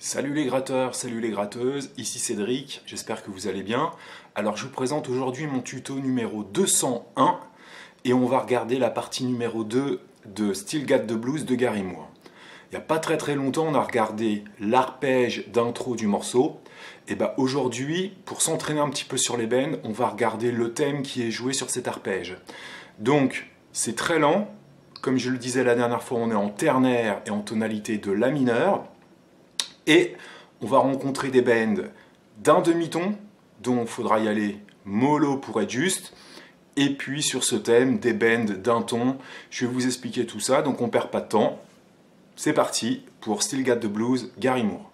Salut les gratteurs, salut les gratteuses, ici Cédric, j'espère que vous allez bien. Alors je vous présente aujourd'hui mon tuto numéro 201 et on va regarder la partie numéro 2 de Still Got the Blues de Gary Moore. Il n'y a pas très longtemps, on a regardé l'arpège d'intro du morceau. Et bien aujourd'hui, pour s'entraîner un petit peu sur les bends, on va regarder le thème qui est joué sur cet arpège. Donc c'est très lent, comme je le disais la dernière fois, on est en ternaire et en tonalité de la mineur. Et on va rencontrer des bends d'un demi-ton, dont il faudra y aller mollo pour être juste. Et puis sur ce thème, des bends d'un ton. Je vais vous expliquer tout ça, donc on ne perd pas de temps. C'est parti pour Still Got the Blues, Gary Moore.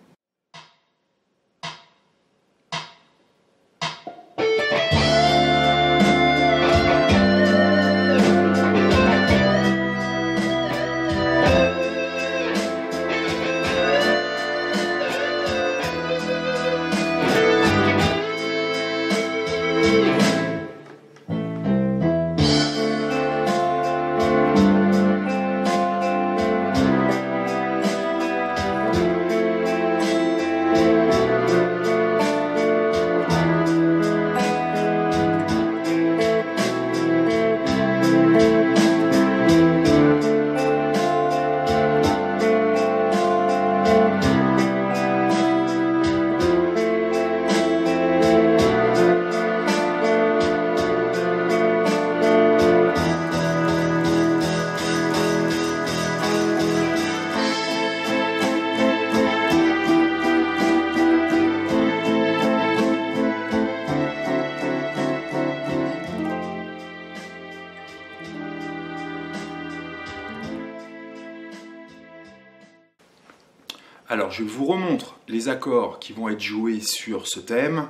Alors, je vous remontre les accords qui vont être joués sur ce thème.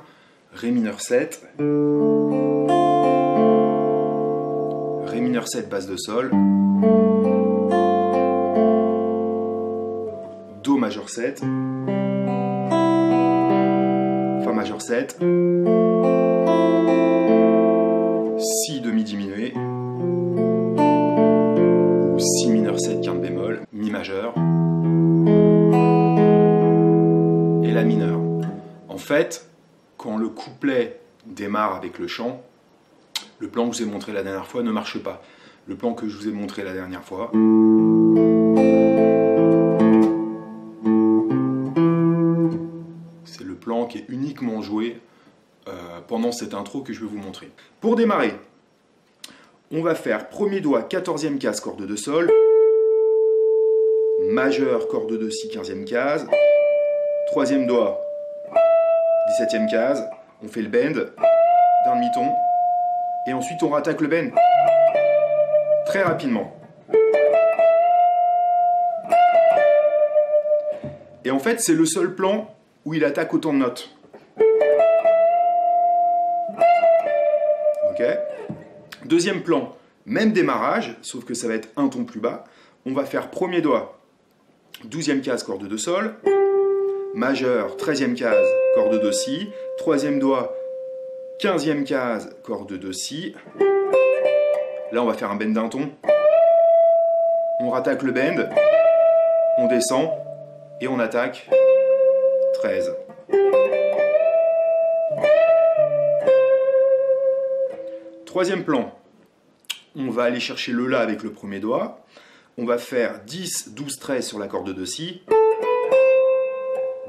Ré mineur 7, Ré mineur 7, basse de sol, Do majeur 7, Fa majeur 7, Si demi diminué, ou Si mineur 7, quinte bémol, Mi majeur, et La mineur. En fait, quand le couplet démarre avec le chant, le plan que je vous ai montré la dernière fois ne marche pas. Le plan que je vous ai montré la dernière fois, c'est le plan qui est uniquement joué pendant cette intro que je vais vous montrer. Pour démarrer, on va faire premier doigt, 14e case, corde de sol, majeur, corde de si, 15e case, troisième doigt, 17e case, on fait le bend d'un demi-ton, et ensuite on rattaque le bend très rapidement. Et en fait, c'est le seul plan où il attaque autant de notes. Ok ? Deuxième plan, même démarrage, sauf que ça va être un ton plus bas. On va faire premier doigt, 12e case, corde de sol, majeur, 13e case, corde de si, troisième doigt, 15e case, corde de si. Là, on va faire un bend d'un ton. On rattaque le bend, on descend et on attaque 13. Troisième plan, on va aller chercher le La avec le premier doigt. On va faire 10, 12, 13 sur la corde de si.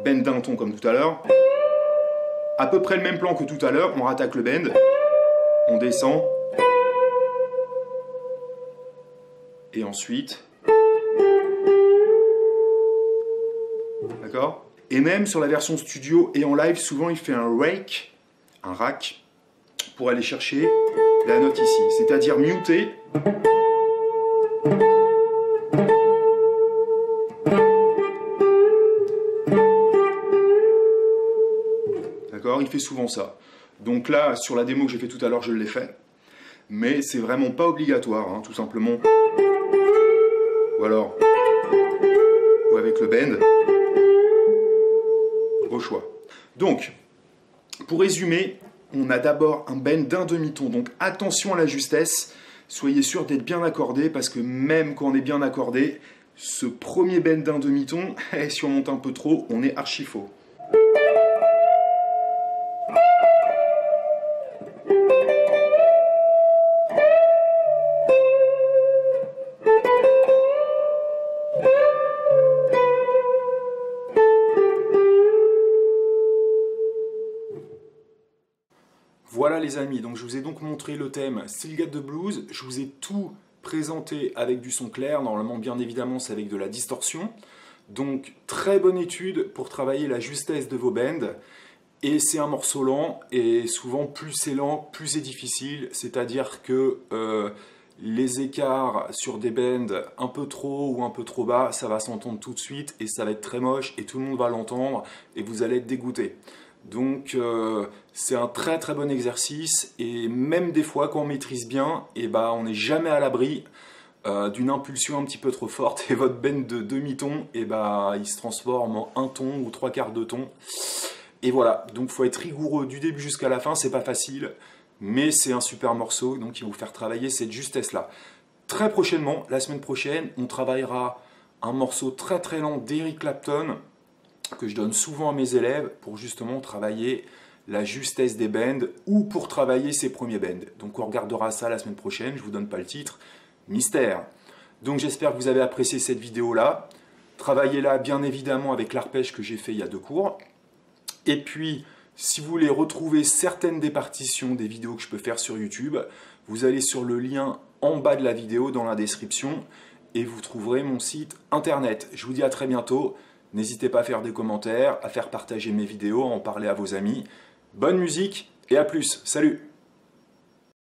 Bend d'un ton comme tout à l'heure. À peu près le même plan que tout à l'heure, on rattaque le bend, on descend, et ensuite, d'accord ? Et même sur la version studio et en live, souvent il fait un rake, un rack, pour aller chercher la note ici, c'est-à-dire muter. D'accord ? Il fait souvent ça. Donc là, sur la démo que j'ai fait tout à l'heure, je l'ai fait. Mais c'est vraiment pas obligatoire, hein, tout simplement. Ou alors, ou avec le bend, au choix. Donc, pour résumer, on a d'abord un bend d'un demi-ton. Donc attention à la justesse, soyez sûr d'être bien accordé, parce que même quand on est bien accordé, ce premier bend d'un demi-ton, et si on monte un peu trop, on est archi faux. Voilà les amis, donc je vous ai donc montré le thème Still Got the Blues, je vous ai tout présenté avec du son clair, normalement bien évidemment c'est avec de la distorsion, donc très bonne étude pour travailler la justesse de vos bends, et c'est un morceau lent, et souvent plus c'est lent, plus c'est difficile, c'est-à-dire que les écarts sur des bends un peu trop ou un peu trop bas, ça va s'entendre tout de suite, et ça va être très moche, et tout le monde va l'entendre, et vous allez être dégoûté. Donc c'est un très très bon exercice et même des fois quand on maîtrise bien, et on n'est jamais à l'abri d'une impulsion un petit peu trop forte et votre bend de demi-ton il se transforme en un ton ou trois quarts de ton. Et voilà, donc il faut être rigoureux du début jusqu'à la fin, c'est pas facile, mais c'est un super morceau, donc il va vous faire travailler cette justesse-là. Très prochainement, la semaine prochaine, on travaillera un morceau très très lent d'Eric Clapton, que je donne souvent à mes élèves pour justement travailler la justesse des bends ou pour travailler ses premiers bends. Donc on regardera ça la semaine prochaine, je ne vous donne pas le titre, mystère. Donc j'espère que vous avez apprécié cette vidéo-là. Travaillez-la bien évidemment avec l'arpège que j'ai fait il y a 2 cours. Et puis, si vous voulez retrouver certaines des partitions des vidéos que je peux faire sur YouTube, vous allez sur le lien en bas de la vidéo dans la description et vous trouverez mon site internet. Je vous dis à très bientôt. N'hésitez pas à faire des commentaires, à faire partager mes vidéos, à en parler à vos amis. Bonne musique et à plus. Salut!